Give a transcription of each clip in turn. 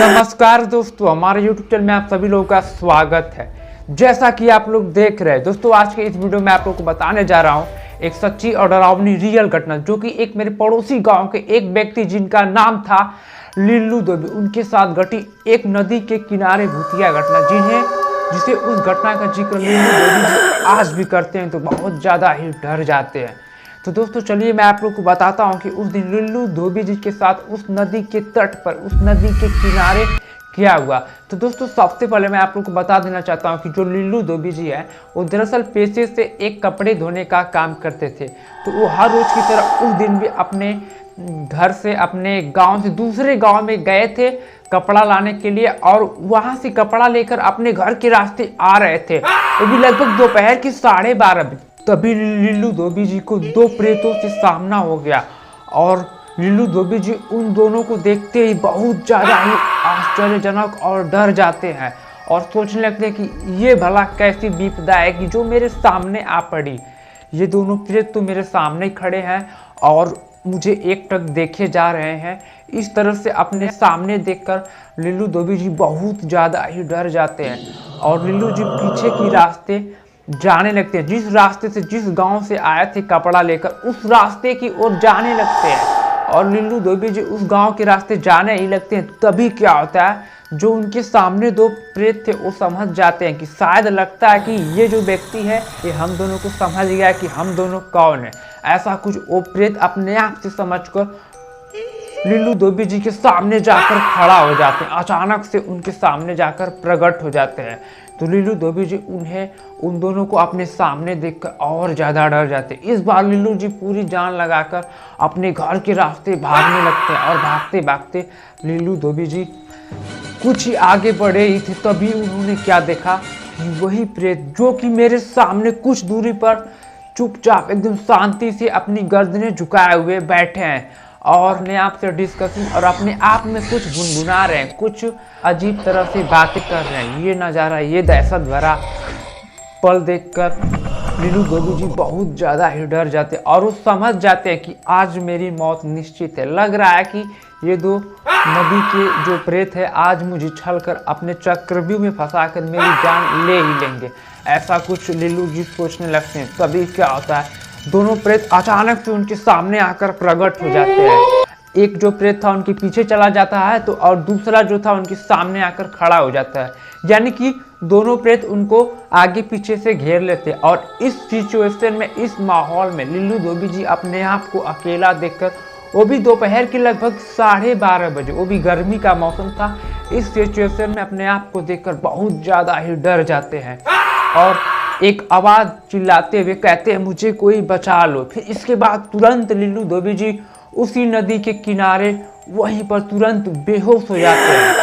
नमस्कार दोस्तों, हमारे YouTube चैनल में आप सभी लोगों का स्वागत है। जैसा कि आप लोग देख रहे हैं दोस्तों, आज के इस वीडियो में आप लोगों को बताने जा रहा हूं एक सच्ची और डरावनी रियल घटना, जो कि एक मेरे पड़ोसी गांव के एक व्यक्ति जिनका नाम था लिल्लू दोबी, उनके साथ घटी एक नदी के किनारे भूतिया घटना, जिसे उस घटना का जिक्र लिल्लू दोबी आज भी करते हैं तो बहुत ज़्यादा ही डर जाते हैं। तो दोस्तों चलिए मैं आप लोग को बताता हूं कि उस दिन लिल्लू धोबी जी के साथ उस नदी के तट पर, उस नदी के किनारे क्या हुआ। तो दोस्तों सबसे पहले मैं आप लोग को बता देना चाहता हूं कि जो लिल्लू धोबी जी है वो दरअसल पेशे से एक कपड़े धोने का काम करते थे। तो वो हर रोज की तरह उस दिन भी अपने घर से, अपने गांव से दूसरे गांव में गए थे कपड़ा लाने के लिए, और वहां से कपड़ा लेकर अपने घर के रास्ते आ रहे थे। वो भी लगभग दोपहर की 12:30 बजे। तभी लिल्लू धोबी जी को दो प्रेतों से सामना हो गया, और लिल्लू धोबी जी उन दोनों को देखते ही बहुत ज़्यादा ही आश्चर्यजनक और डर जाते हैं और सोचने लगते हैं कि ये भला कैसी विपदा है कि जो मेरे सामने आ पड़ी। ये दोनों प्रेत तो मेरे सामने ही खड़े हैं और मुझे एकटक देखे जा रहे हैं। इस तरह से अपने सामने देखकर लिल्लू धोबी जी बहुत ज़्यादा ही डर जाते हैं और लिल्लू जी पीछे की रास्ते जाने लगते हैं। जिस रास्ते से, जिस गांव से आए थे कपड़ा लेकर, उस रास्ते की ओर जाने लगते हैं और लिल्लू धोबी जी उस गांव के रास्ते जाने ही लगते हैं। तभी क्या होता है, जो उनके सामने दो प्रेत थे वो समझ जाते हैं कि शायद लगता है कि ये जो व्यक्ति है ये हम दोनों को समझ गया कि हम दोनों कौन है। ऐसा कुछ वो प्रेत अपने आप से समझकर लिल्लू धोबी जी के सामने जाकर खड़ा हो जाते हैं। अचानक से उनके सामने जाकर प्रकट हो जाते हैं। तो लिल्लू धोबी जी उन दोनों को अपने सामने देखकर और ज़्यादा डर जाते हैं। इस बार लिल्लू जी पूरी जान लगाकर अपने घर के रास्ते भागने लगते हैं और भागते भागते लिल्लू धोबी जी कुछ ही आगे बढ़े ही थे, तभी उन्होंने क्या देखा कि वही प्रेत जो कि मेरे सामने कुछ दूरी पर चुपचाप एकदम शांति से अपनी गर्दनें झुकाए हुए बैठे हैं और अपने आप से डिस्कशन और अपने आप में कुछ गुनगुना रहे हैं, कुछ अजीब तरह से बातें कर रहे हैं। ये नज़ारा, ये दहशत भरा पल देखकर लिल्लू धोबी जी बहुत ज़्यादा ही डर जाते हैं और वो समझ जाते हैं कि आज मेरी मौत निश्चित है। लग रहा है कि ये दो नदी के जो प्रेत है आज मुझे छलकर अपने चक्रव्यूह में फंसाकर मेरी जान ले ही लेंगे। ऐसा कुछ लिल्लू जी सोचने लगते हैं। तभी क्या होता है, दोनों प्रेत अचानक से उनके सामने आकर प्रकट हो जाते हैं। एक जो प्रेत था उनके पीछे चला जाता है तो और दूसरा जो था उनके सामने आकर खड़ा हो जाता है, यानी कि दोनों प्रेत उनको आगे पीछे से घेर लेते हैं। और इस सिचुएशन में, इस माहौल में लिल्लू धोबी जी अपने आप को अकेला देखकर, वो भी दोपहर के लगभग 12:30 बजे, वो भी गर्मी का मौसम था, इस सिचुएशन में अपने आप को देखकर बहुत ज़्यादा ही डर जाते हैं और एक आवाज़ चिल्लाते हुए कहते हैं, मुझे कोई बचा लो। फिर इसके बाद तुरंत लिल्लू धोबी जी उसी नदी के किनारे वहीं पर तुरंत बेहोश हो जाते हैं।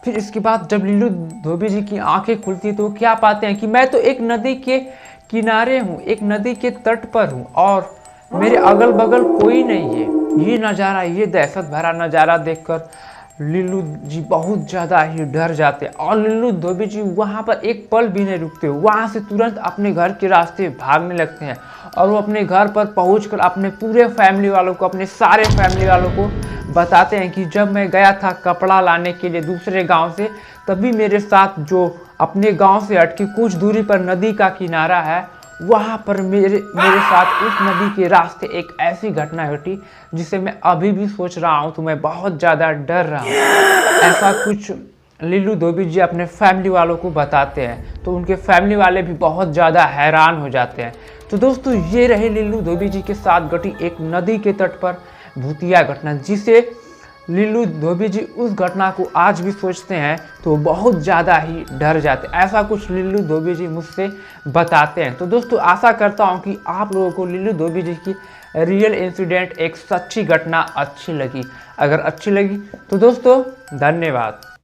फिर इसके बाद जब लिल्लू धोबी जी की आंखें खुलती तो क्या पाते हैं कि मैं तो एक नदी के किनारे हूँ, एक नदी के तट पर हूँ और मेरे अगल बगल कोई नहीं है। ये नज़ारा, ये दहशत भरा नज़ारा देखकर लिल्लू जी बहुत ज़्यादा ही डर जाते हैं और लिल्लू धोबी जी वहाँ पर एक पल भी नहीं रुकते, वहाँ से तुरंत अपने घर के रास्ते भागने लगते हैं और वो अपने घर पर पहुंचकर अपने पूरे फैमिली वालों को, अपने सारे फैमिली वालों को बताते हैं कि जब मैं गया था कपड़ा लाने के लिए दूसरे गांव से, तभी मेरे साथ जो अपने गांव से हटके कुछ दूरी पर नदी का किनारा है, वहाँ पर मेरे साथ उस नदी के रास्ते एक ऐसी घटना घटी जिसे मैं अभी भी सोच रहा हूँ तो मैं बहुत ज़्यादा डर रहा हूँ। ऐसा कुछ लिल्लू धोबी जी अपने फैमिली वालों को बताते हैं तो उनके फैमिली वाले भी बहुत ज़्यादा हैरान हो जाते हैं। तो दोस्तों ये रहे लिल्लू धोबी जी के साथ घटी एक नदी के तट पर भूतिया घटना, जिसे लिल्लू धोबी जी उस घटना को आज भी सोचते हैं तो बहुत ज़्यादा ही डर जाते हैं। ऐसा कुछ लिल्लू धोबी जी मुझसे बताते हैं। तो दोस्तों आशा करता हूं कि आप लोगों को लिल्लू धोबी जी की रियल इंसिडेंट, एक सच्ची घटना अच्छी लगी। अगर अच्छी लगी तो दोस्तों धन्यवाद।